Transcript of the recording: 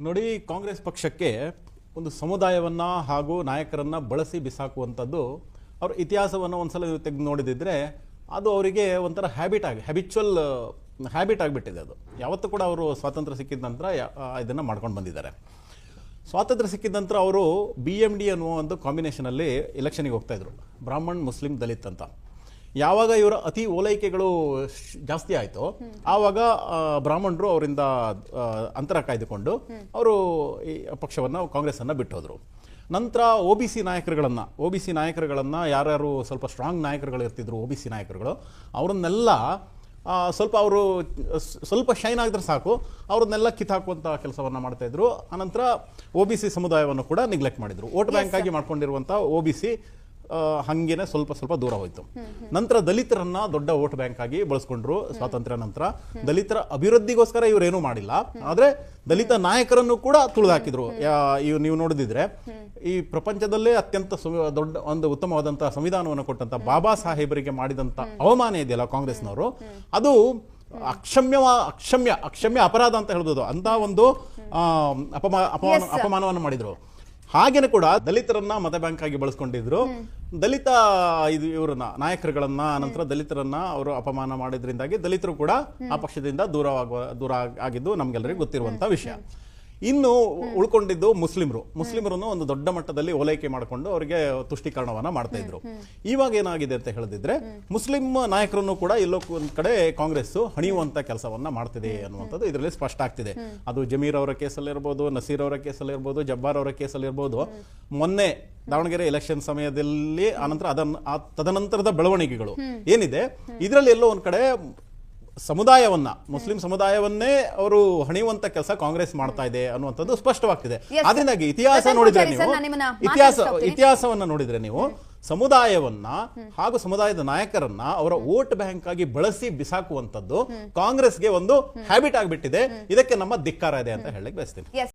ನೋಡಿ, ಕಾಂಗ್ರೆಸ್ ಪಕ್ಷಕ್ಕೆ ಒಂದು ಸಮುದಾಯವನ್ನ ಹಾಗೂ ನಾಯಕರನ್ನ ಬಳಸಿ ಬಿಸಾಕುವಂಥದ್ದು ಅವ್ರ ಇತಿಹಾಸವನ್ನು ಒಂದ್ಸಲ ತೆಗೆದು ನೋಡಿದಿದ್ರೆ ಅದು ಅವರಿಗೆ ಒಂಥರ ಹ್ಯಾಬಿಚುವಲ್ ಹ್ಯಾಬಿಟ್ ಆಗಿಬಿಟ್ಟಿದೆ. ಅದು ಯಾವತ್ತೂ ಕೂಡ ಅವರು ಸ್ವಾತಂತ್ರ್ಯ ಸಿಕ್ಕಿದ ನಂತರ ಇದನ್ನು ಮಾಡ್ಕೊಂಡು ಬಂದಿದ್ದಾರೆ. ಸ್ವಾತಂತ್ರ್ಯ ಸಿಕ್ಕಿದ ನಂತರ ಅವರು BMD ಅನ್ನುವ ಒಂದು ಕಾಂಬಿನೇಷನಲ್ಲಿ ಎಲೆಕ್ಷನ್ಗೆ ಹೋಗ್ತಾಯಿದ್ರು, ಬ್ರಾಹ್ಮಣ್ ಮುಸ್ಲಿಂ ದಲಿತ್ ಅಂತ. ಯಾವಾಗ ಇವರ ಅತಿ ಓಲೈಕೆಗಳು ಜಾಸ್ತಿ ಆಯಿತು ಆವಾಗ ಬ್ರಾಹ್ಮಣರು ಅವರಿಂದ ಅಂತರ ಕಾಯ್ದುಕೊಂಡು ಅವರು ಈ ಪಕ್ಷವನ್ನು ಕಾಂಗ್ರೆಸ್ಸನ್ನು ಬಿಟ್ಟೋದ್ರು. ನಂತರ OBC ನಾಯಕರುಗಳನ್ನು ಯಾರ್ಯಾರು ಸ್ವಲ್ಪ ಸ್ಟ್ರಾಂಗ್ ನಾಯಕರುಗಳು ಇರ್ತಿದ್ರು, OBC ನಾಯಕರುಗಳು, ಅವರನ್ನೆಲ್ಲ ಸ್ವಲ್ಪ ಶೈನ್ ಆಗಿದ್ರೆ ಸಾಕು ಅವ್ರನ್ನೆಲ್ಲ ಕಿತ್ತಾಕುವಂಥ ಕೆಲಸವನ್ನು ಮಾಡ್ತಾಯಿದ್ರು. ಆನಂತರ OBC ಸಮುದಾಯವನ್ನು ಕೂಡ ನೆಗ್ಲೆಕ್ಟ್ ಮಾಡಿದರು. ವೋಟ್ ಬ್ಯಾಂಕ್ ಆಗಿ ಮಾಡ್ಕೊಂಡಿರುವಂಥ OBC ಹಂಗೇನೆ ಸ್ವಲ್ಪ ದೂರ ಹೋಯ್ತು. ನಂತರ ದಲಿತರನ್ನ ದೊಡ್ಡ ವೋಟ್ ಬ್ಯಾಂಕ್ ಆಗಿ ಬಳಸ್ಕೊಂಡ್ರು. ಸ್ವಾತಂತ್ರ್ಯ ನಂತರ ದಲಿತರ ಅಭಿವೃದ್ಧಿಗೋಸ್ಕರ ಇವರೇನೂ ಮಾಡಿಲ್ಲ, ಆದ್ರೆ ದಲಿತ ನಾಯಕರನ್ನು ಕೂಡ ತುಳಿದಾಕಿದ್ರು. ನೀವು ನೋಡಿದ್ರೆ ಈ ಪ್ರಪಂಚದಲ್ಲೇ ಅತ್ಯಂತ ದೊಡ್ಡ ಒಂದು ಉತ್ತಮವಾದಂತಹ ಸಂವಿಧಾನವನ್ನು ಕೊಟ್ಟಂತ ಬಾಬಾ ಸಾಹೇಬರಿಗೆ ಮಾಡಿದಂತ ಅವಮಾನ ಇದೆಯಲ್ಲ ಕಾಂಗ್ರೆಸ್ನವರು, ಅದು ಅಕ್ಷಮ್ಯ ಅಪರಾಧ ಅಂತ ಹೇಳ್ಬೋದು. ಅಂತ ಒಂದು ಅಪಮಾನವನ್ನು ಮಾಡಿದ್ರು. ಹಾಗೇನೆ ಕೂಡ ದಲಿತರನ್ನ ಮತ ಬ್ಯಾಂಕ್ ಆಗಿ ಬಳಸ್ಕೊಂಡಿದ್ರು. ದಲಿತ ಇವ್ರನ್ನ ನಾಯಕರುಗಳನ್ನ ನಂತರ ದಲಿತರನ್ನ ಅವರು ಅಪಮಾನ ಮಾಡಿದ್ರಿಂದಾಗಿ ದಲಿತರು ಕೂಡ ಆ ಪಕ್ಷದಿಂದ ದೂರ ಆಗಿದ್ದು ನಮ್ಗೆಲ್ಲರಿಗೂ ಗೊತ್ತಿರುವಂತ ವಿಷಯ. ಇನ್ನು ಉಳ್ಕೊಂಡಿದ್ದು ಮುಸ್ಲಿಮರನ್ನು ಒಂದು ದೊಡ್ಡ ಮಟ್ಟದಲ್ಲಿ ಓಲೈಕೆ ಮಾಡಿಕೊಂಡು ಅವರಿಗೆ ತುಷ್ಟೀಕರಣವನ್ನ ಮಾಡ್ತಾ ಇದ್ರು. ಇವಾಗ ಏನಾಗಿದೆ ಅಂತ ಹೇಳಿದ್ರೆ ಮುಸ್ಲಿಂ ನಾಯಕರನ್ನು ಕೂಡ ಎಲ್ಲೋ ಒಂದ್ ಕಡೆ ಕಾಂಗ್ರೆಸ್ ಹಣಿಯುವಂತ ಕೆಲಸವನ್ನ ಮಾಡ್ತಿದೆ ಅನ್ನುವಂಥದ್ದು ಇದರಲ್ಲಿ ಸ್ಪಷ್ಟ ಆಗ್ತಿದೆ. ಅದು ಜಮೀರ್ ಅವರ ಕೇಸಲ್ಲಿ ಇರ್ಬೋದು, ನಸೀರ್ ಅವರ ಕೇಸಲ್ಲಿ ಇರ್ಬೋದು, ಜಬ್ಬಾರ್ ಅವರ ಕೇಸಲ್ಲಿ ಇರ್ಬೋದು. ಮೊನ್ನೆ ದಾವಣಗೆರೆ ಎಲೆಕ್ಷನ್ ಸಮಯದಲ್ಲಿ ಆನಂತರ ತದನಂತರದ ಬೆಳವಣಿಗೆಗಳು ಏನಿದೆ ಇದರಲ್ಲಿ ಎಲ್ಲೋ ಒಂದ್ ಕಡೆ ಮುಸ್ಲಿಂ ಸಮುದಾಯವನ್ನೇ ಅವರು ಹಣಿಯುವಂತ ಕೆಲಸ ಕಾಂಗ್ರೆಸ್ ಮಾಡ್ತಾ ಇದೆ ಅನ್ನುವಂಥದ್ದು ಸ್ಪಷ್ಟವಾಗ್ತಿದೆ. ಅದರಿಂದಾಗಿ ಇತಿಹಾಸವನ್ನ ನೋಡಿದ್ರೆ ನೀವು ಸಮುದಾಯವನ್ನ ಹಾಗೂ ಸಮುದಾಯದ ನಾಯಕರನ್ನ ಅವರ ವೋಟ್ ಬ್ಯಾಂಕ್ ಆಗಿ ಬಳಸಿ ಬಿಸಾಕುವಂತದ್ದು ಕಾಂಗ್ರೆಸ್ಗೆ ಒಂದು ಹ್ಯಾಬಿಟ್ ಆಗಿಬಿಟ್ಟಿದೆ. ಇದಕ್ಕೆ ನಮ್ಮ ಧಿಕ್ಕಾರ ಇದೆ ಅಂತ ಹೇಳಲಿಕ್ಕೆ ಬಯಸ್ತೀನಿ.